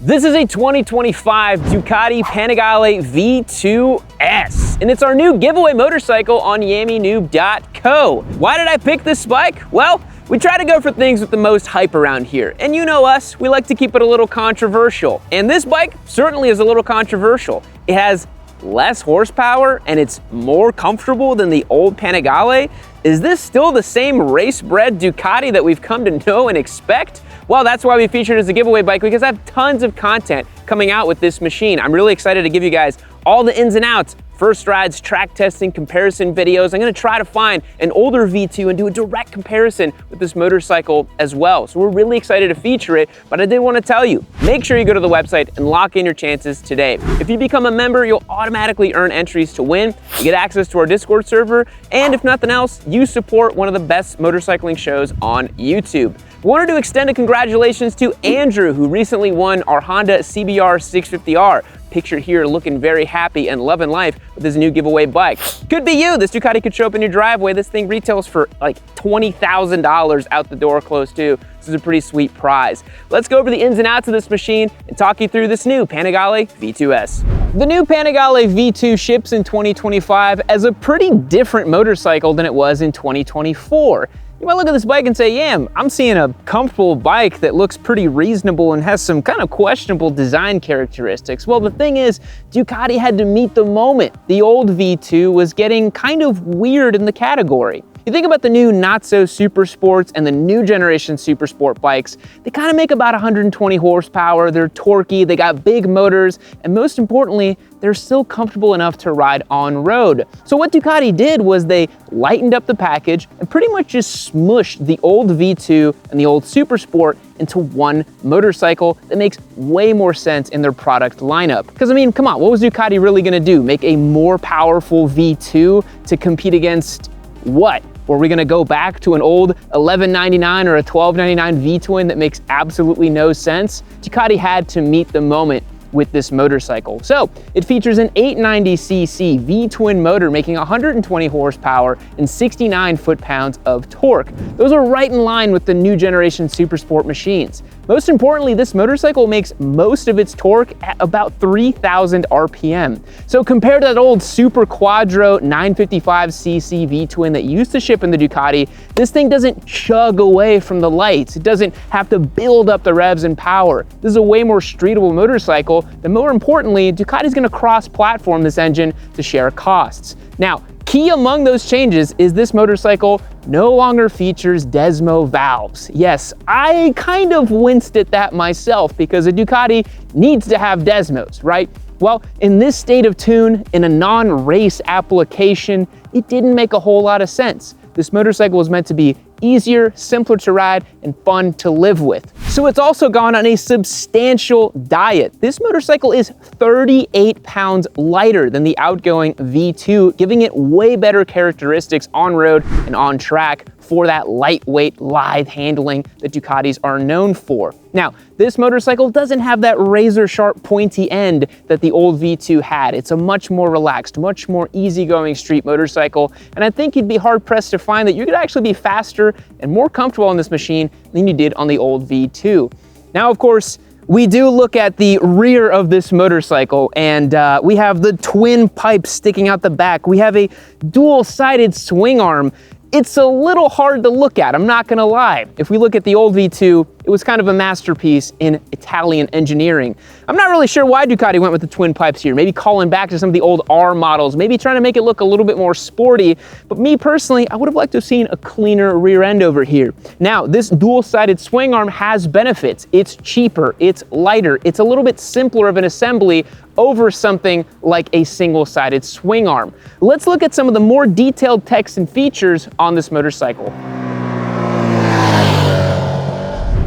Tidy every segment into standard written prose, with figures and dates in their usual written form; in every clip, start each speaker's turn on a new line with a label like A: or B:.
A: This is a 2025 Ducati Panigale V2S, and it's our new giveaway motorcycle on YamiNoob.co. Why did I pick this bike? Well, we try to go for things with the most hype around here, and you know us, we like to keep it a little controversial. And this bike certainly is a little controversial. It has less horsepower and it's more comfortable than the old Panigale. Is this still the same race-bred Ducati that we've come to know and expect? Well, that's why we featured it as a giveaway bike, because I have tons of content coming out with this machine. I'm really excited to give you guys all the ins and outs, first rides, track testing, comparison videos. I'm gonna try to find an older V2 and do a direct comparison with this motorcycle as well. So we're really excited to feature it, but I did wanna tell you, make sure you go to the website and lock in your chances today. If you become a member, you'll automatically earn entries to win. You get access to our Discord server, and if nothing else, you support one of the best motorcycling shows on YouTube. We wanted to extend a congratulations to Andrew, who recently won our Honda CBR 650R. Pictured here looking very happy and loving life with his new giveaway bike. Could be you. This Ducati could show up in your driveway. This thing retails for like $20,000 out the door close to. This is a pretty sweet prize. Let's go over the ins and outs of this machine and talk you through this new Panigale V2S. The new Panigale V2 ships in 2025 as a pretty different motorcycle than it was in 2024. You might look at this bike and say, yeah, I'm seeing a comfortable bike that looks pretty reasonable and has some kind of questionable design characteristics. Well, the thing is, Ducati had to meet the moment. The old V2 was getting kind of weird in the category. You think about the new not-so-super sports and the new generation super sport bikes, they kind of make about 120 horsepower, they're torquey, they got big motors, and most importantly, they're still comfortable enough to ride on road. So what Ducati did was they lightened up the package and pretty much just smushed the old V2 and the old super sport into one motorcycle that makes way more sense in their product lineup. Because I mean, come on, what was Ducati really gonna do? Make a more powerful V2 to compete against what? Were we gonna go back to an old $1199 or a $1299 V-twin that makes absolutely no sense? Ducati had to meet the moment with this motorcycle. So it features an 890cc V-twin motor making 120 horsepower and 69 foot-pounds of torque. Those are right in line with the new generation super sport machines. Most importantly, this motorcycle makes most of its torque at about 3,000 RPM. So compared to that old Super Quattro 955cc V-twin that used to ship in the Ducati, this thing doesn't chug away from the lights. It doesn't have to build up the revs and power. This is a way more streetable motorcycle, and more importantly, Ducati's gonna cross-platform this engine to share costs. Now, key among those changes is this motorcycle no longer features Desmo valves. Yes, I kind of winced at that myself because a Ducati needs to have Desmos, right? Well, in this state of tune, in a non-race application, it didn't make a whole lot of sense. This motorcycle was meant to be easier, simpler to ride, and fun to live with. So it's also gone on a substantial diet. This motorcycle is 38 pounds lighter than the outgoing V2, giving it way better characteristics on road and on track for that lightweight, lithe handling that Ducatis are known for. Now, this motorcycle doesn't have that razor-sharp pointy end that the old V2 had. It's a much more relaxed, much more easygoing street motorcycle, and I think you'd be hard-pressed to find that you could actually be faster and more comfortable on this machine than you did on the old V2. Now, of course, we do look at the rear of this motorcycle, and we have the twin pipes sticking out the back. We have a dual-sided swing arm. It's a little hard to look at, I'm not gonna lie. If we look at the old V2, it was kind of a masterpiece in Italian engineering. I'm not really sure why Ducati went with the twin pipes here, maybe calling back to some of the old R models, maybe trying to make it look a little bit more sporty, but me personally, I would have liked to have seen a cleaner rear end over here. Now, this dual-sided swing arm has benefits. It's cheaper, it's lighter, it's a little bit simpler of an assembly over something like a single-sided swing arm. Let's look at some of the more detailed text and features on this motorcycle.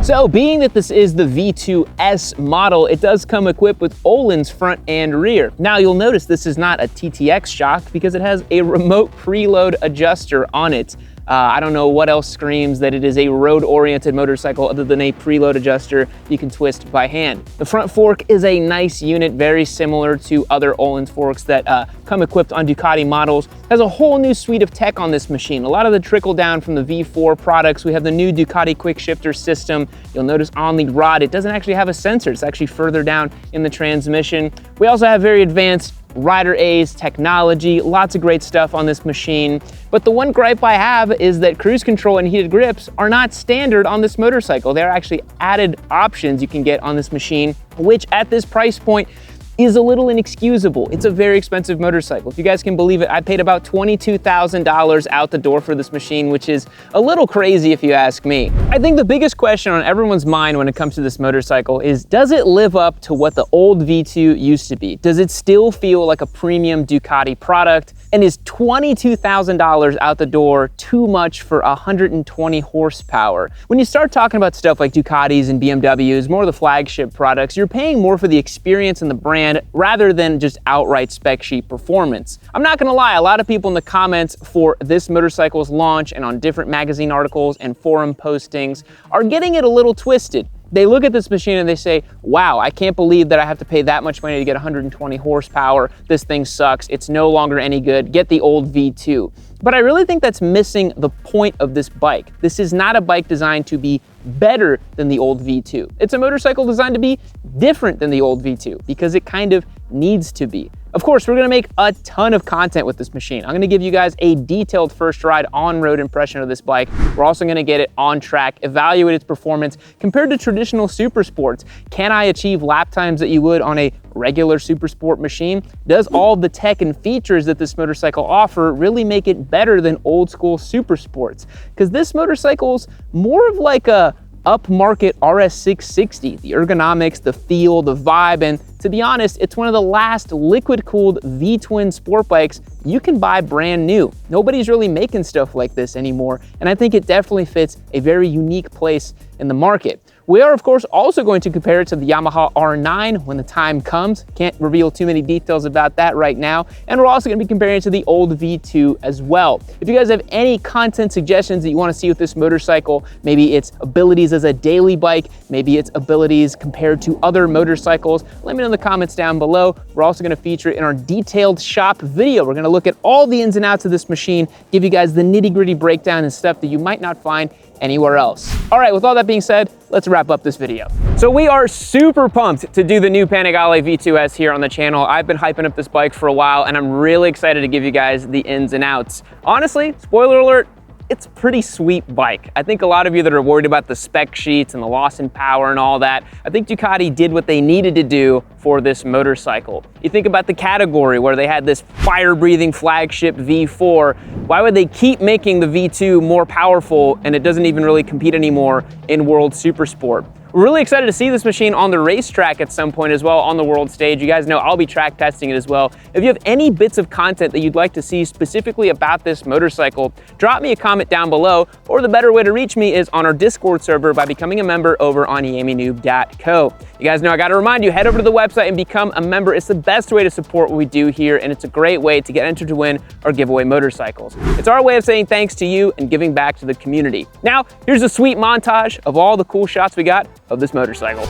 A: So being that this is the V2S model, it does come equipped with Öhlins front and rear. Now you'll notice this is not a TTX shock because it has a remote preload adjuster on it. I don't know what else screams that it is a road-oriented motorcycle other than a preload adjuster you can twist by hand. The front fork is a nice unit, very similar to other Öhlins forks that come equipped on Ducati models. Has a whole new suite of tech on this machine. A lot of the trickle down from the V4 products. We have the new Ducati quick shifter system. You'll notice on the rod, it doesn't actually have a sensor. It's actually further down in the transmission. We also have very advanced rider aids, technology, lots of great stuff on this machine. But the one gripe I have is that cruise control and heated grips are not standard on this motorcycle. They're actually added options you can get on this machine, which at this price point is a little inexcusable. It's a very expensive motorcycle. If you guys can believe it, I paid about $22,000 out the door for this machine, which is a little crazy if you ask me. I think the biggest question on everyone's mind when it comes to this motorcycle is, does it live up to what the old V2 used to be? Does it still feel like a premium Ducati product? And is $22,000 out the door too much for 120 horsepower? When you start talking about stuff like Ducatis and BMWs, more of the flagship products, you're paying more for the experience and the brand rather than just outright spec sheet performance. I'm not gonna lie, a lot of people in the comments for this motorcycle's launch and on different magazine articles and forum postings are getting it a little twisted. They look at this machine and they say, wow, I can't believe that I have to pay that much money to get 120 horsepower. This thing sucks. It's no longer any good. Get the old V2. But I really think that's missing the point of this bike. This is not a bike designed to be better than the old V2. It's a motorcycle designed to be different than the old V2 because it kind of needs to be. Of course, we're gonna make a ton of content with this machine. I'm gonna give you guys a detailed first ride on-road impression of this bike. We're also gonna get it on track, evaluate its performance compared to traditional super sports. Can I achieve lap times that you would on a regular super sport machine? Does all the tech and features that this motorcycle offer really make it better than old school super sports? Because this motorcycle's more of like a upmarket RS660, the ergonomics, the feel, the vibe, and to be honest, it's one of the last liquid-cooled V-twin sport bikes you can buy brand new. Nobody's really making stuff like this anymore, and I think it definitely fits a very unique place in the market. We are, of course, also going to compare it to the Yamaha R9 when the time comes. Can't reveal too many details about that right now. And we're also going to be comparing it to the old V2 as well. If you guys have any content suggestions that you want to see with this motorcycle, maybe its abilities as a daily bike, maybe its abilities compared to other motorcycles, let me know in the comments down below. We're also going to feature it in our detailed shop video. We're going to look at all the ins and outs of this machine, give you guys the nitty-gritty breakdown and stuff that you might not find anywhere else. All right, with all that being said, let's wrap up this video. So we are super pumped to do the new Panigale V2S here on the channel. I've been hyping up this bike for a while and I'm really excited to give you guys the ins and outs. Honestly, spoiler alert, it's a pretty sweet bike. I think a lot of you that are worried about the spec sheets and the loss in power and all that, I think Ducati did what they needed to do for this motorcycle. You think about the category where they had this fire-breathing flagship V4, why would they keep making the V2 more powerful and it doesn't even really compete anymore in World Supersport? We're really excited to see this machine on the racetrack at some point as well on the world stage. You guys know I'll be track testing it as well. If you have any bits of content that you'd like to see specifically about this motorcycle, drop me a comment down below, or the better way to reach me is on our Discord server by becoming a member over on yaminoob.co. You guys know I gotta remind you, head over to the website and become a member. It's the best way to support what we do here, and it's a great way to get entered to win our giveaway motorcycles. It's our way of saying thanks to you and giving back to the community. Now, here's a sweet montage of all the cool shots we got of this motorcycle.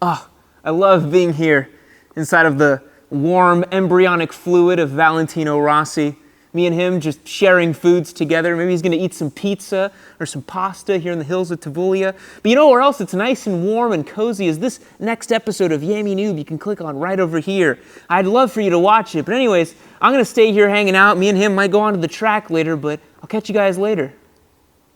A: Oh, I love being here inside of the warm embryonic fluid of Valentino Rossi. Me and him just sharing foods together. Maybe he's gonna eat some pizza or some pasta here in the hills of Tavullia. But you know where else it's nice and warm and cozy is this next episode of Yami Noob. You can click on right over here. I'd love for you to watch it. But anyways, I'm gonna stay here hanging out. Me and him might go onto the track later, but I'll catch you guys later.